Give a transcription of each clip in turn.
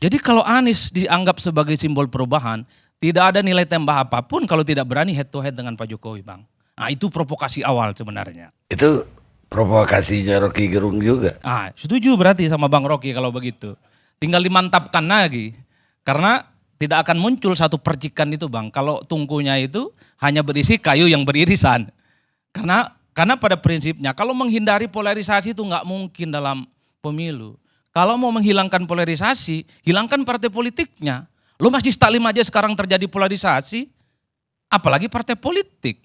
Jadi kalau Anies dianggap sebagai simbol perubahan, tidak ada nilai tambah apapun kalau tidak berani head to head dengan Pak Jokowi, Bang. Nah, itu provokasi awal sebenarnya. Itu provokasinya Rocky Gerung juga. Setuju berarti sama Bang Rocky kalau begitu. Tinggal dimantapkan lagi. Karena tidak akan muncul satu percikan itu, Bang, kalau tungkunya itu hanya berisi kayu yang beririsan. Karena pada prinsipnya kalau menghindari polarisasi itu nggak mungkin dalam pemilu. Kalau mau menghilangkan polarisasi, hilangkan partai politiknya. Lo masih Taklim aja sekarang terjadi polarisasi, apalagi partai politik.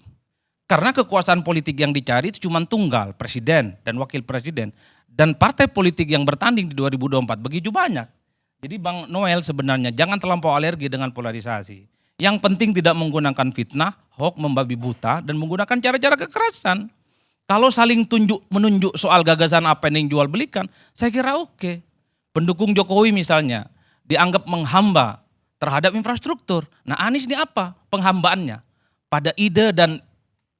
Karena kekuasaan politik yang dicari itu cuma tunggal, presiden dan wakil presiden. Dan partai politik yang bertanding di 2024 begitu banyak. Jadi Bang Noel sebenarnya jangan terlampau alergi dengan polarisasi. Yang penting tidak menggunakan fitnah, hoax, membabi buta, dan menggunakan cara-cara kekerasan. Kalau saling menunjuk soal gagasan apa yang jual belikan, saya kira oke. Pendukung Jokowi misalnya dianggap menghamba terhadap infrastruktur. Nah, Anies ini apa? Penghambaannya pada ide dan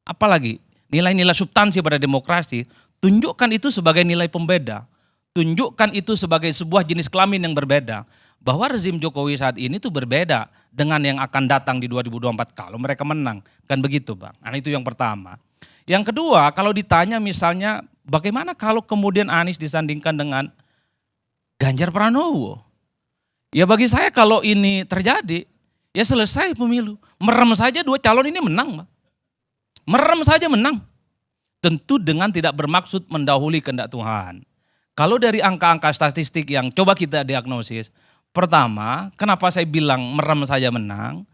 apalagi nilai-nilai substansi pada demokrasi. Tunjukkan itu sebagai nilai pembeda. Tunjukkan itu sebagai sebuah jenis kelamin yang berbeda. Bahwa rezim Jokowi saat ini tuh berbeda dengan yang akan datang di 2024 kalau mereka menang. Kan begitu, Bang. Nah, itu yang pertama. Yang kedua, kalau ditanya misalnya bagaimana kalau kemudian Anies disandingkan dengan Ganjar Pranowo? Ya bagi saya kalau ini terjadi, ya selesai pemilu. Merem saja dua calon ini menang, Bang. Merem saja menang. Tentu dengan tidak bermaksud mendahului kehendak Tuhan. Kalau dari angka-angka statistik yang coba kita diagnosis, pertama, kenapa saya bilang merem saja menang?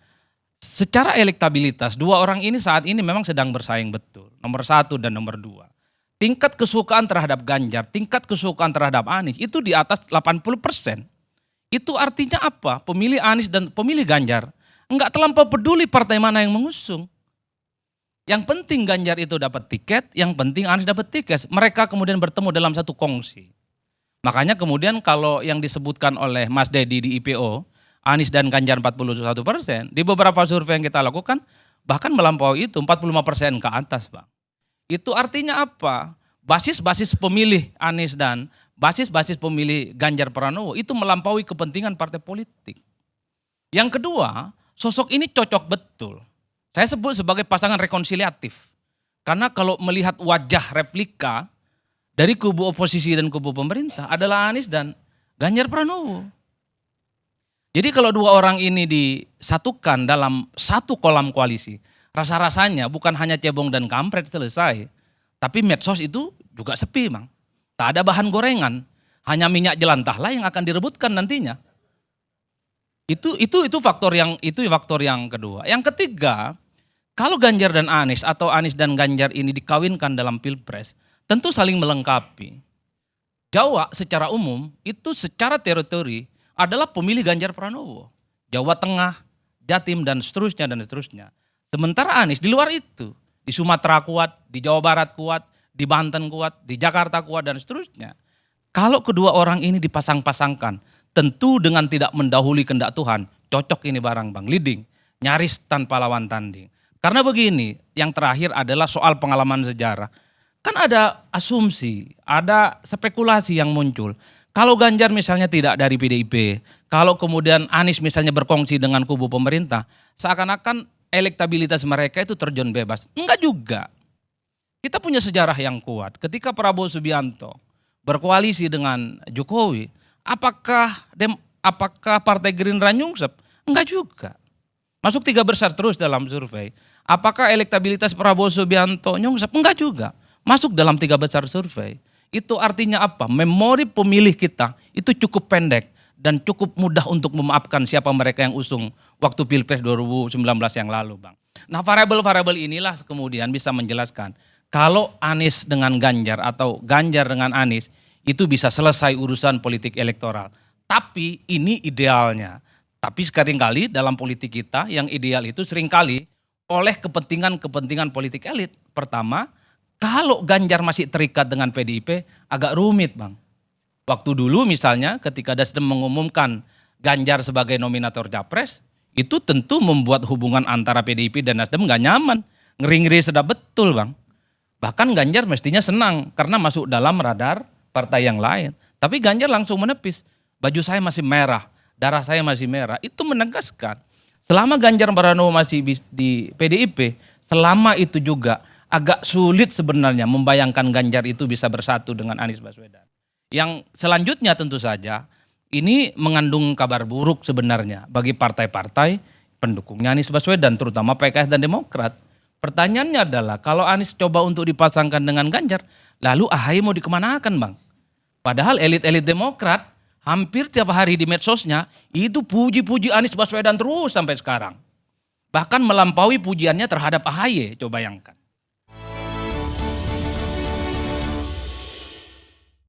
Secara elektabilitas, dua orang ini saat ini memang sedang bersaing betul. Nomor 1 dan nomor 2. Tingkat kesukaan terhadap Ganjar, tingkat kesukaan terhadap Anies itu di atas 80%. Itu artinya apa? Pemilih Anies dan pemilih Ganjar enggak terlampau peduli partai mana yang mengusung. Yang penting Ganjar itu dapat tiket, yang penting Anies dapat tiket. Mereka kemudian bertemu dalam satu kongsi. Makanya kemudian kalau yang disebutkan oleh Mas Dedi di IPO, Anies dan Ganjar 41%, di beberapa survei yang kita lakukan bahkan melampaui itu 45% ke atas, Bang. Itu artinya apa? Basis-basis pemilih Anies dan basis-basis pemilih Ganjar Pranowo itu melampaui kepentingan partai politik. Yang kedua, sosok ini cocok betul. Saya sebut sebagai pasangan rekonsiliatif. Karena kalau melihat wajah replika dari kubu oposisi dan kubu pemerintah adalah Anies dan Ganjar Pranowo. Jadi kalau dua orang ini disatukan dalam satu kolam koalisi, rasa-rasanya bukan hanya cebong dan kampret selesai. Tapi medsos itu juga sepi, Bang. Tak ada bahan gorengan, hanya minyak jelantahlah yang akan direbutkan nantinya. Itu faktor yang kedua. Yang ketiga, kalau Ganjar dan Anies atau Anies dan Ganjar ini dikawinkan dalam Pilpres, tentu saling melengkapi. Jawa secara umum itu secara teritori adalah pemilih Ganjar Pranowo. Jawa Tengah, Jatim dan seterusnya. Sementara Anies di luar itu, di Sumatera kuat, di Jawa Barat kuat, di Banten kuat, di Jakarta kuat dan seterusnya. Kalau kedua orang ini dipasang-pasangkan, tentu dengan tidak mendahului kehendak Tuhan, cocok ini barang, Bang, leading, nyaris tanpa lawan tanding. Karena begini, yang terakhir adalah soal pengalaman sejarah. Kan ada asumsi, ada spekulasi yang muncul. Kalau Ganjar misalnya tidak dari PDIP, kalau kemudian Anies misalnya berkongsi dengan kubu pemerintah, seakan-akan elektabilitas mereka itu terjun bebas. Enggak juga. Kita punya sejarah yang kuat. Ketika Prabowo Subianto berkoalisi dengan Jokowi, apakah Partai Gerindra nyungsep? Enggak juga. Masuk 3 besar terus dalam survei. Apakah elektabilitas Prabowo Subianto nyungsep? Enggak juga. Masuk dalam 3 besar survei. Itu artinya apa? Memori pemilih kita itu cukup pendek dan cukup mudah untuk memaafkan siapa mereka yang usung waktu Pilpres 2019 yang lalu, Bang. Nah, variabel-variabel inilah kemudian bisa menjelaskan kalau Anies dengan Ganjar atau Ganjar dengan Anies itu bisa selesai urusan politik elektoral. Tapi ini idealnya. Tapi seringkali dalam politik kita yang ideal itu seringkali oleh kepentingan politik elit. Pertama, kalau Ganjar masih terikat dengan PDIP agak rumit, Bang. Waktu dulu misalnya ketika Nasdem mengumumkan Ganjar sebagai nominator Capres, itu tentu membuat hubungan antara PDIP dan Nasdem gak nyaman. Ngeri-ngeri sedap betul, Bang. Bahkan Ganjar mestinya senang karena masuk dalam radar partai yang lain. Tapi Ganjar langsung menepis, baju saya masih merah darah saya masih merah. Itu menegaskan selama Ganjar Pranowo masih di PDIP, selama itu juga agak sulit sebenarnya membayangkan Ganjar itu bisa bersatu dengan Anies Baswedan. Yang selanjutnya tentu saja ini mengandung kabar buruk sebenarnya bagi partai-partai pendukungnya Anies Baswedan, terutama PKS dan Demokrat. Pertanyaannya adalah kalau Anies coba untuk dipasangkan dengan Ganjar, lalu AHY mau dikemanakan bang? Padahal elit-elit Demokrat hampir tiap hari di medsosnya itu puji-puji Anies Baswedan terus sampai sekarang. Bahkan melampaui pujiannya terhadap AHY, coba bayangkan.